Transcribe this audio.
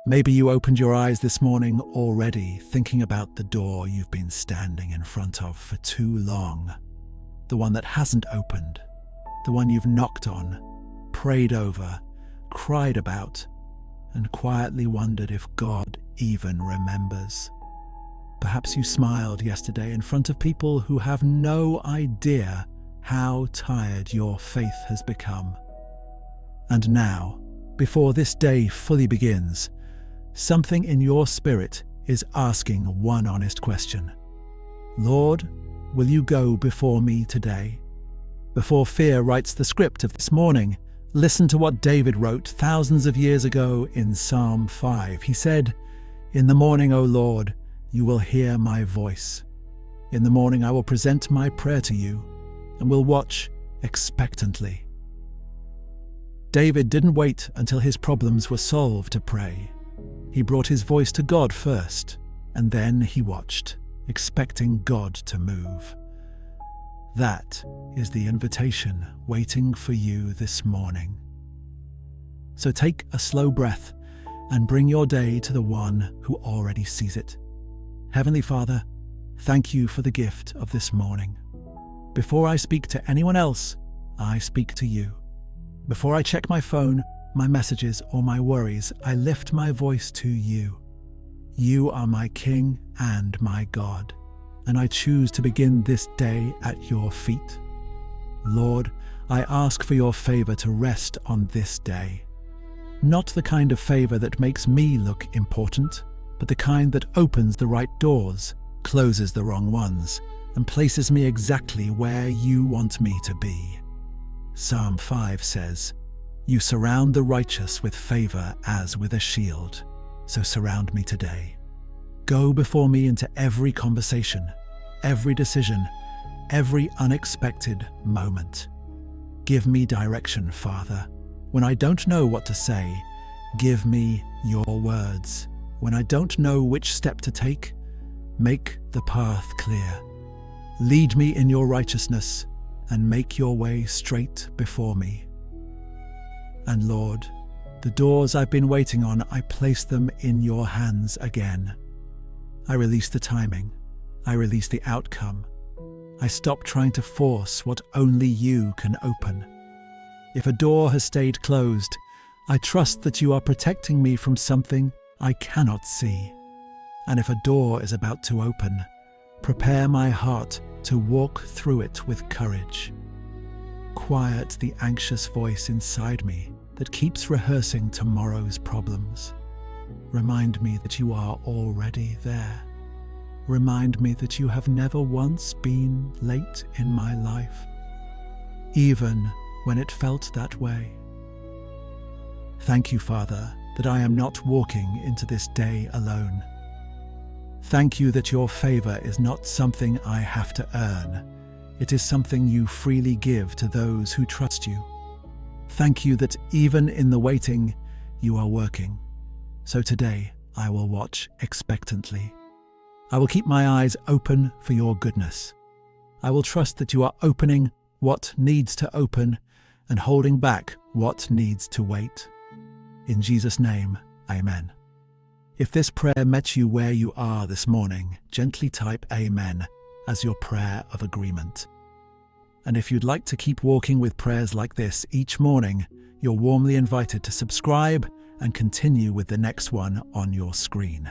Maybe you opened your eyes this morning already, thinking about the door you've been standing in front of for too long. The one that hasn't opened. The one you've knocked on, prayed over, cried about, and quietly wondered if God even remembers. Perhaps you smiled yesterday in front of people who have no idea how tired your faith has become. And now, before this day fully begins, something in your spirit is asking one honest question. Lord, will you go before me today? Before fear writes the script of this morning, listen to what David wrote thousands of years ago in Psalm 5. He said, "In the morning, O Lord, you will hear my voice. In the morning I will present my prayer to you and will watch expectantly." David didn't wait until his problems were solved to pray. He brought his voice to God first, and then he watched, expecting God to move. That is the invitation waiting for you this morning. So take a slow breath and bring your day to the one who already sees it. Heavenly Father, thank you for the gift of this morning. Before I speak to anyone else, I speak to you. Before I check my phone, my messages, or my worries, I lift my voice to you. You are my King and my God, and I choose to begin this day at your feet. Lord, I ask for your favor to rest on this day. Not the kind of favor that makes me look important, but the kind that opens the right doors, closes the wrong ones, and places me exactly where you want me to be. Psalm 5 says, "You surround the righteous with favor as with a shield." So surround me today. Go before me into every conversation, every decision, every unexpected moment. Give me direction, Father. When I don't know what to say, give me your words. When I don't know which step to take, make the path clear. Lead me in your righteousness and make your way straight before me. And Lord, the doors I've been waiting on, I place them in your hands again. I release the timing. I release the outcome. I stop trying to force what only you can open. If a door has stayed closed, I trust that you are protecting me from something I cannot see. And if a door is about to open, prepare my heart to walk through it with courage. Quiet the anxious voice inside me that keeps rehearsing tomorrow's problems. Remind me that you are already there. Remind me that you have never once been late in my life, even when it felt that way. Thank you, Father, that I am not walking into this day alone. Thank you that your favor is not something I have to earn. It is something you freely give to those who trust you. Thank you that even in the waiting, you are working. So today, I will watch expectantly. I will keep my eyes open for your goodness. I will trust that you are opening what needs to open and holding back what needs to wait. In Jesus' name, amen. If this prayer met you where you are this morning, gently type Amen as your prayer of agreement. And if you'd like to keep walking with prayers like this each morning, you're warmly invited to subscribe and continue with the next one on your screen.